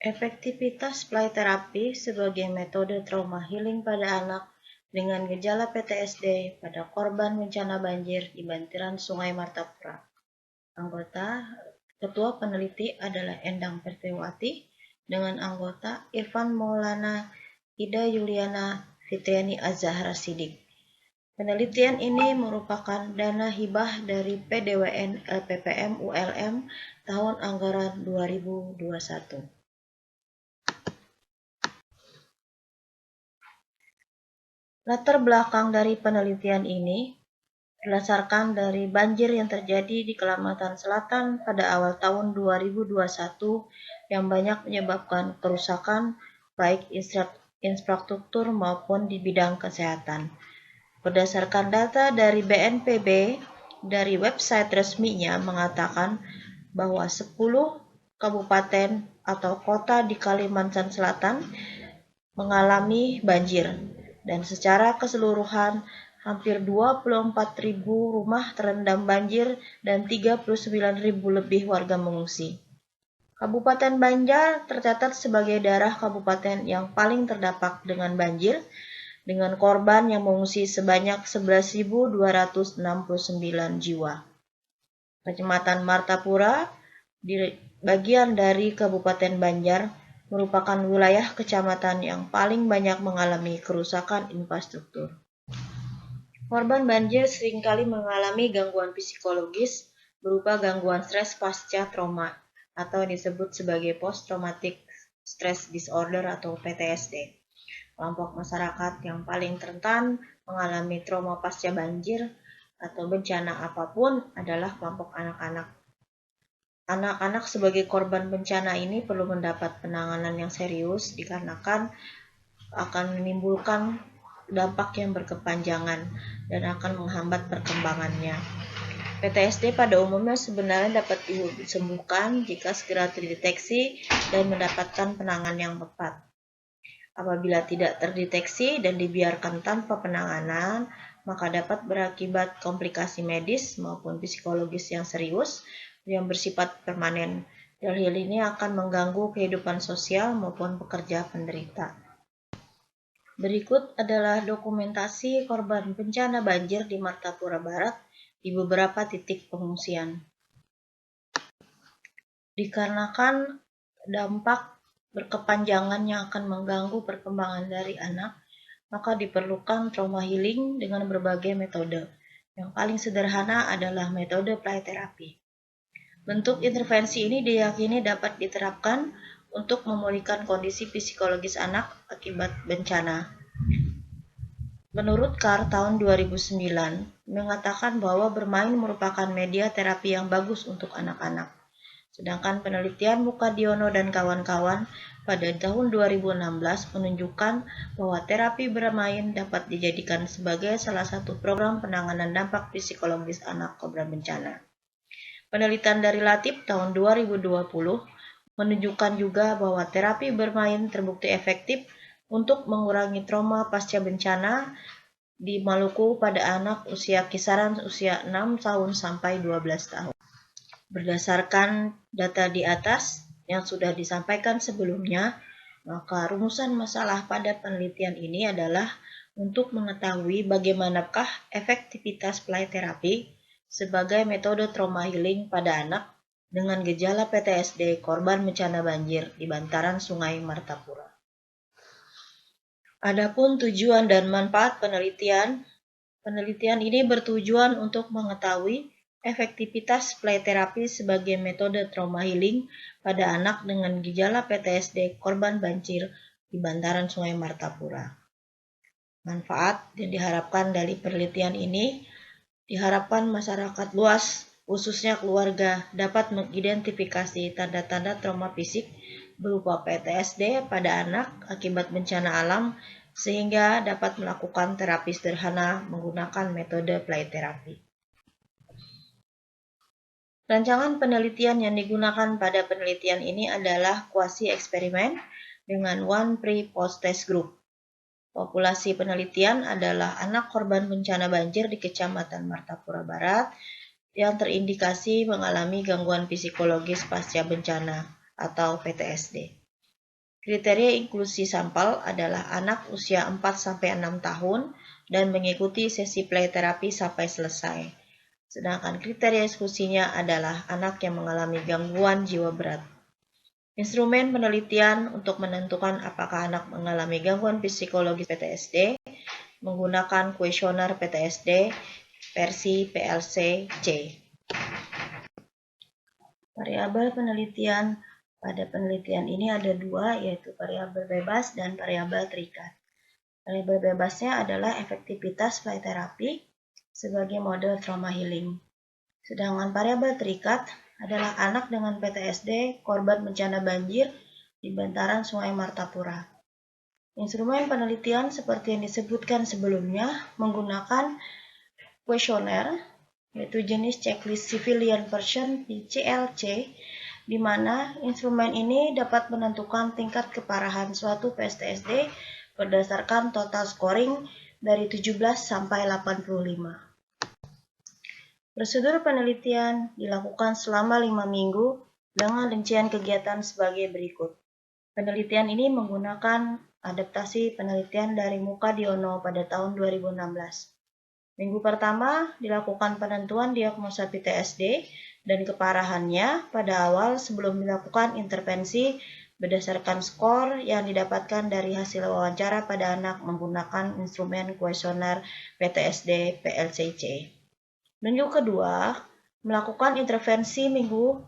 Efektivitas play terapi sebagai metode trauma healing pada anak dengan gejala PTSD pada korban bencana banjir di bantaran Sungai Martapura. Anggota Ketua peneliti adalah Endang Pertiwati dengan anggota Irfan Maulana, Ida Yuliana, Fitriani Az-Zahra Sidik. Penelitian ini merupakan dana hibah dari PDWN LPPM ULM tahun anggaran 2021. Latar belakang dari penelitian ini berdasarkan dari banjir yang terjadi di Kalimantan Selatan pada awal tahun 2021 yang banyak menyebabkan kerusakan baik infrastruktur maupun di bidang kesehatan. Berdasarkan data dari BNPB, dari website resminya mengatakan bahwa 10 kabupaten atau kota di Kalimantan Selatan mengalami banjir. Dan secara keseluruhan, hampir 24.000 rumah terendam banjir dan 39.000 lebih warga mengungsi. Kabupaten Banjar tercatat sebagai daerah kabupaten yang paling terdampak dengan banjir, dengan korban yang mengungsi sebanyak 11.269 jiwa. Kecamatan Martapura, di bagian dari Kabupaten Banjar, merupakan wilayah kecamatan yang paling banyak mengalami kerusakan infrastruktur. Korban banjir seringkali mengalami gangguan psikologis berupa gangguan stres pasca trauma atau disebut sebagai Post Traumatic Stress Disorder atau PTSD. Kelompok masyarakat yang paling rentan mengalami trauma pasca banjir atau bencana apapun adalah kelompok anak-anak. Anak-anak sebagai korban bencana ini perlu mendapat penanganan yang serius dikarenakan akan menimbulkan dampak yang berkepanjangan dan akan menghambat perkembangannya. PTSD pada umumnya sebenarnya dapat disembuhkan jika segera terdeteksi dan mendapatkan penanganan yang tepat. Apabila tidak terdeteksi dan dibiarkan tanpa penanganan, maka dapat berakibat komplikasi medis maupun psikologis yang serius yang bersifat permanen. Hal ini akan mengganggu kehidupan sosial maupun pekerja penderita. Berikut adalah dokumentasi korban bencana banjir di Martapura Barat di beberapa titik pengungsian. Dikarenakan dampak berkepanjangan yang akan mengganggu perkembangan dari anak, maka diperlukan trauma healing dengan berbagai metode. Yang paling sederhana adalah metode play therapy. Bentuk intervensi ini diyakini dapat diterapkan untuk memulihkan kondisi psikologis anak akibat bencana. Menurut Carr tahun 2009 mengatakan bahwa bermain merupakan media terapi yang bagus untuk anak-anak. Sedangkan penelitian Mukadiono dan kawan-kawan pada tahun 2016 menunjukkan bahwa terapi bermain dapat dijadikan sebagai salah satu program penanganan dampak psikologis anak korban bencana. Penelitian dari Latif tahun 2020 menunjukkan juga bahwa terapi bermain terbukti efektif untuk mengurangi trauma pasca bencana di Maluku pada anak kisaran usia 6 tahun sampai 12 tahun. Berdasarkan data di atas yang sudah disampaikan sebelumnya, maka rumusan masalah pada penelitian ini adalah untuk mengetahui bagaimanakah efektivitas play therapy sebagai metode trauma healing pada anak dengan gejala PTSD korban bencana banjir di bantaran Sungai Martapura. Adapun tujuan dan manfaat penelitian ini bertujuan untuk mengetahui efektivitas play therapy sebagai metode trauma healing pada anak dengan gejala PTSD korban banjir di bantaran Sungai Martapura. Manfaat yang diharapkan dari penelitian ini diharapkan masyarakat luas, khususnya keluarga, dapat mengidentifikasi tanda-tanda trauma fisik berupa PTSD pada anak akibat bencana alam sehingga dapat melakukan terapi sederhana menggunakan metode play therapy. Rancangan penelitian yang digunakan pada penelitian ini adalah kuasi eksperimen dengan one pre-post test group. Populasi penelitian adalah anak korban bencana banjir di Kecamatan Martapura Barat yang terindikasi mengalami gangguan psikologis pasca bencana atau PTSD. Kriteria inklusi sampel adalah anak usia 4-6 tahun dan mengikuti sesi play terapi sampai selesai. Sedangkan kriteria eksklusinya adalah anak yang mengalami gangguan jiwa berat. Instrumen penelitian untuk menentukan apakah anak mengalami gangguan psikologis PTSD menggunakan kuesioner PTSD versi PLC-C. Variabel penelitian pada penelitian ini ada dua, yaitu variabel bebas dan variabel terikat. Variabel bebasnya adalah efektivitas play terapi sebagai model trauma healing. Sedangkan variabel terikat adalah anak dengan PTSD korban bencana banjir di bantaran Sungai Martapura. Instrumen penelitian seperti yang disebutkan sebelumnya menggunakan kuesioner, yaitu jenis checklist civilian version CLC, di mana instrumen ini dapat menentukan tingkat keparahan suatu PTSD berdasarkan total scoring dari 17 sampai 85. Prosedur penelitian dilakukan selama 5 minggu dengan rincian kegiatan sebagai berikut. Penelitian ini menggunakan adaptasi penelitian dari Mukadiono pada tahun 2016. Minggu pertama dilakukan penentuan diagnosa PTSD dan keparahannya pada awal sebelum dilakukan intervensi berdasarkan skor yang didapatkan dari hasil wawancara pada anak menggunakan instrumen kuesioner PTSD PLCC. Minggu kedua, melakukan intervensi minggu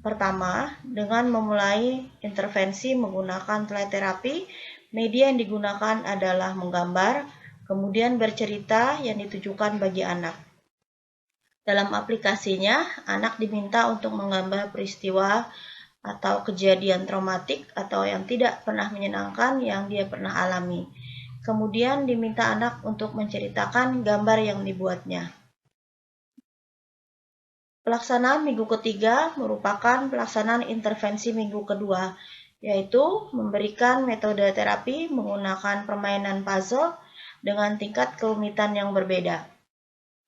pertama dengan memulai intervensi menggunakan play terapi. Media yang digunakan adalah menggambar, kemudian bercerita yang ditujukan bagi anak. Dalam aplikasinya, anak diminta untuk menggambar peristiwa atau kejadian traumatik atau yang tidak pernah menyenangkan yang dia pernah alami. Kemudian diminta anak untuk menceritakan gambar yang dibuatnya. Pelaksanaan minggu ketiga merupakan pelaksanaan intervensi minggu kedua, yaitu memberikan metode terapi menggunakan permainan puzzle dengan tingkat kerumitan yang berbeda.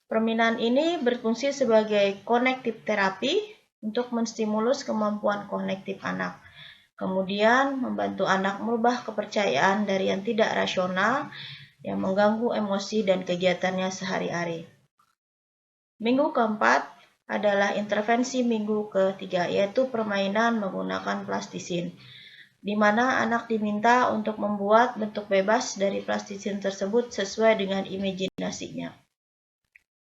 Permainan ini berfungsi sebagai konektif terapi untuk menstimulus kemampuan kognitif anak. Kemudian membantu anak merubah kepercayaan dari yang tidak rasional yang mengganggu emosi dan kegiatannya sehari-hari. Minggu keempat adalah intervensi minggu ketiga, yaitu permainan menggunakan plastisin, di mana anak diminta untuk membuat bentuk bebas dari plastisin tersebut sesuai dengan imajinasinya.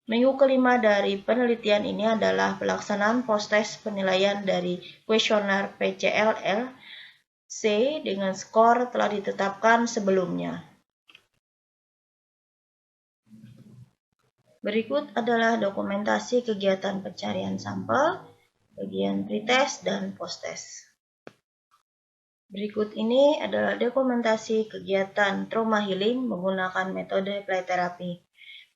Minggu kelima dari penelitian ini adalah pelaksanaan post-test penilaian dari kuesioner PCLC dengan skor telah ditetapkan sebelumnya. Berikut adalah dokumentasi kegiatan pencarian sampel, bagian pretest dan posttest. Berikut ini adalah dokumentasi kegiatan trauma healing menggunakan metode play therapy,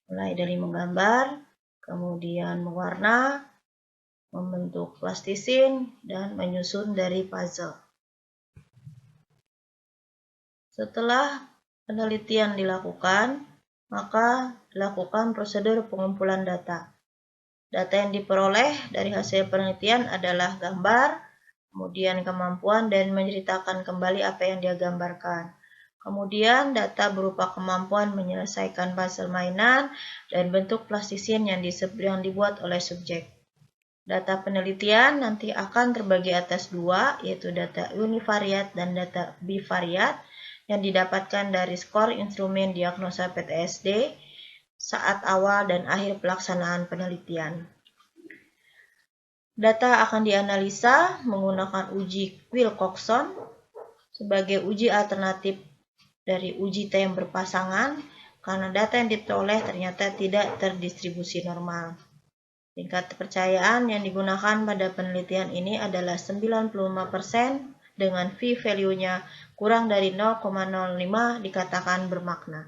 mulai dari menggambar, kemudian mewarna, membentuk plastisin, dan menyusun dari puzzle. Setelah penelitian dilakukan, maka dilakukan prosedur pengumpulan data. Data yang diperoleh dari hasil penelitian adalah gambar, kemudian kemampuan dan menceritakan kembali apa yang dia gambarkan. Kemudian data berupa kemampuan menyelesaikan puzzle mainan dan bentuk plastisin yang dibuat oleh subjek. Data penelitian nanti akan terbagi atas dua, yaitu data univariat dan data bivariat, yang didapatkan dari skor instrumen diagnosa PTSD saat awal dan akhir pelaksanaan penelitian. Data akan dianalisa menggunakan uji Wilcoxon sebagai uji alternatif dari uji T yang berpasangan karena data yang diperoleh ternyata tidak terdistribusi normal. Tingkat kepercayaan yang digunakan pada penelitian ini adalah 95% dengan p-value-nya kurang dari 0,05 dikatakan bermakna.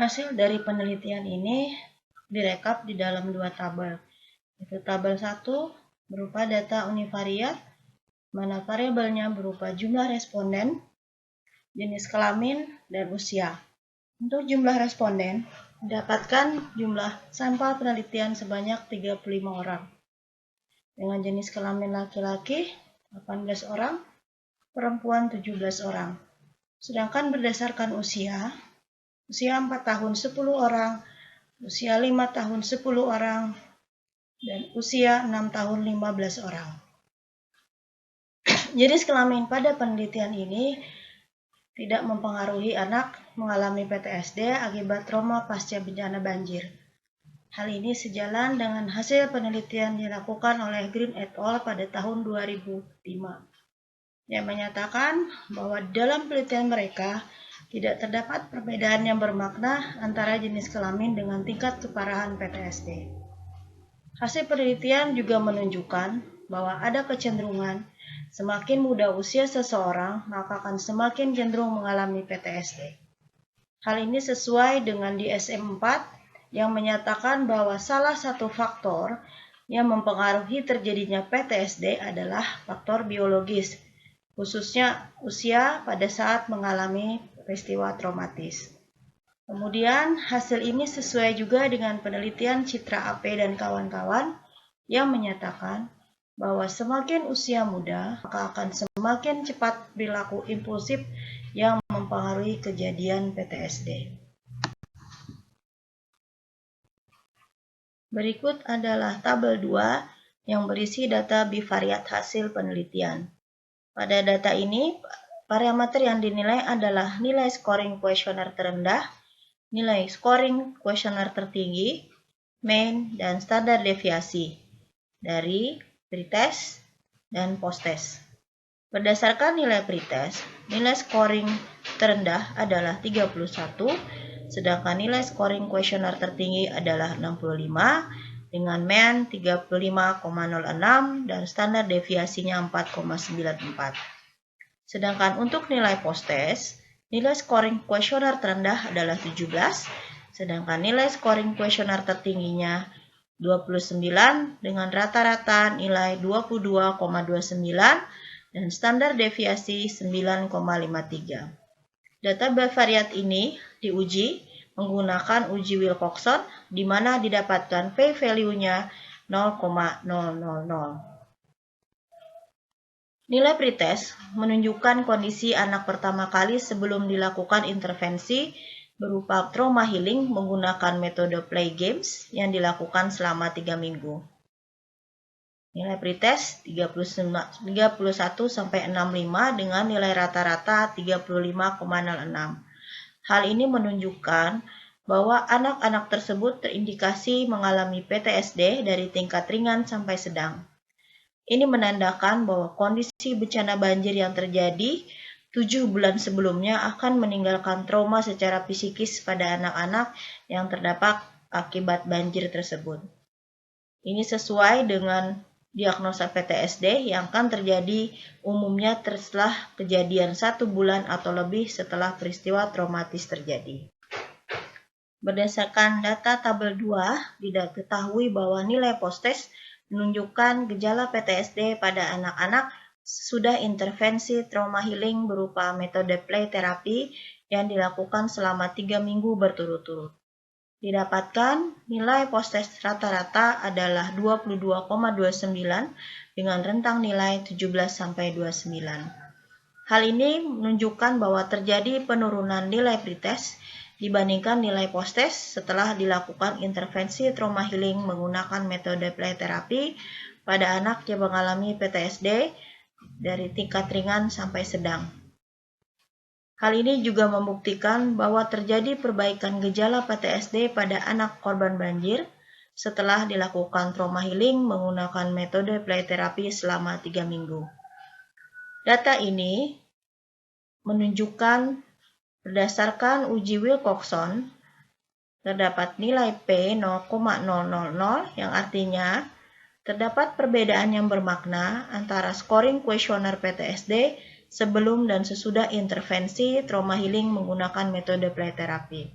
Hasil dari penelitian ini direkap di dalam dua tabel, yaitu tabel 1 berupa data univariat, mana variabelnya berupa jumlah responden, jenis kelamin, dan usia. Untuk jumlah responden, didapatkan jumlah sampel penelitian sebanyak 35 orang. Dengan jenis kelamin laki-laki 18 orang, perempuan 17 orang. Sedangkan berdasarkan usia 4 tahun 10 orang, usia 5 tahun 10 orang, dan usia 6 tahun 15 orang. Jenis kelamin pada penelitian ini tidak mempengaruhi anak mengalami PTSD akibat trauma pasca bencana banjir. Hal ini sejalan dengan hasil penelitian dilakukan oleh Green et al. Pada tahun 2005, yang menyatakan bahwa dalam penelitian mereka tidak terdapat perbedaan yang bermakna antara jenis kelamin dengan tingkat keparahan PTSD. Hasil penelitian juga menunjukkan bahwa ada kecenderungan semakin muda usia seseorang, maka akan semakin cenderung mengalami PTSD. Hal ini sesuai dengan DSM-4 yang menyatakan bahwa salah satu faktor yang mempengaruhi terjadinya PTSD adalah faktor biologis, khususnya usia pada saat mengalami peristiwa traumatis. Kemudian, hasil ini sesuai juga dengan penelitian Citra AP dan kawan-kawan yang menyatakan bahwa semakin usia muda, maka akan semakin cepat perilaku impulsif yang mempengaruhi kejadian PTSD. Berikut adalah tabel 2 yang berisi data bivariat hasil penelitian. Pada data ini, parameter yang dinilai adalah nilai scoring kuesioner terendah, nilai scoring kuesioner tertinggi, mean, dan standar deviasi dari pretest dan posttest. Berdasarkan nilai pretest, nilai scoring terendah adalah 31, sedangkan nilai scoring kuesioner tertinggi adalah 65, dengan mean 35,06 dan standar deviasinya 4,94. Sedangkan untuk nilai posttest, nilai scoring kuesioner terendah adalah 17, sedangkan nilai scoring kuesioner tertingginya 29 dengan rata-rata nilai 22,29 dan standar deviasi 9,53. Data bivariat ini diuji menggunakan uji Wilcoxon di mana didapatkan p-value-nya 0,000. Nilai pretest menunjukkan kondisi anak pertama kali sebelum dilakukan intervensi berupa trauma healing menggunakan metode play games yang dilakukan selama 3 minggu. Nilai pretest 31-65 dengan nilai rata-rata 35,06. Hal ini menunjukkan bahwa anak-anak tersebut terindikasi mengalami PTSD dari tingkat ringan sampai sedang. Ini menandakan bahwa kondisi bencana banjir yang terjadi 7 bulan sebelumnya akan meninggalkan trauma secara psikis pada anak-anak yang terdapat akibat banjir tersebut. Ini sesuai dengan diagnosa PTSD yang akan terjadi umumnya setelah kejadian 1 bulan atau lebih setelah peristiwa traumatis terjadi. Berdasarkan data tabel 2, diketahui bahwa nilai posttest menunjukkan gejala PTSD pada anak-anak sudah intervensi trauma healing berupa metode play terapi yang dilakukan selama 3 minggu berturut-turut. Didapatkan nilai posttest rata-rata adalah 22,29 dengan rentang nilai 17-29. Hal ini menunjukkan bahwa terjadi penurunan nilai pretest dibandingkan nilai posttest setelah dilakukan intervensi trauma healing menggunakan metode play terapi pada anak yang mengalami PTSD dari tingkat ringan sampai sedang. Hal ini juga membuktikan bahwa terjadi perbaikan gejala PTSD pada anak korban banjir setelah dilakukan trauma healing menggunakan metode play terapi selama 3 minggu. Data ini menunjukkan berdasarkan uji Wilcoxon terdapat nilai P 0,000 yang artinya terdapat perbedaan yang bermakna antara scoring kuesioner PTSD sebelum dan sesudah intervensi trauma healing menggunakan metode play terapi.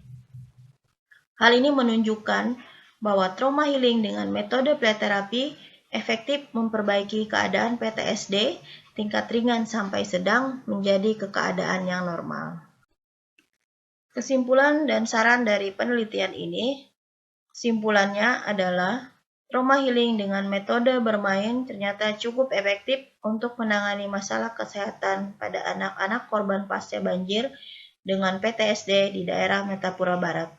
Hal ini menunjukkan bahwa trauma healing dengan metode play terapi efektif memperbaiki keadaan PTSD tingkat ringan sampai sedang menjadi keadaan yang normal. Kesimpulan dan saran dari penelitian ini, kesimpulannya adalah Trauma healing dengan metode bermain ternyata cukup efektif untuk menangani masalah kesehatan pada anak-anak korban pasca banjir dengan PTSD di daerah Metapura Barat.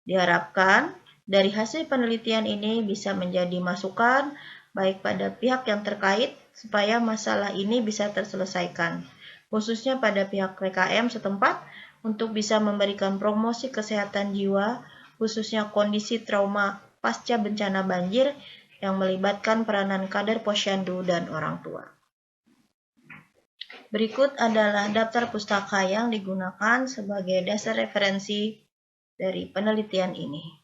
Diharapkan dari hasil penelitian ini bisa menjadi masukan baik pada pihak yang terkait supaya masalah ini bisa terselesaikan, khususnya pada pihak PKM setempat untuk bisa memberikan promosi kesehatan jiwa, khususnya kondisi trauma pasca bencana banjir yang melibatkan peranan kader posyandu dan orang tua. Berikut adalah daftar pustaka yang digunakan sebagai dasar referensi dari penelitian ini.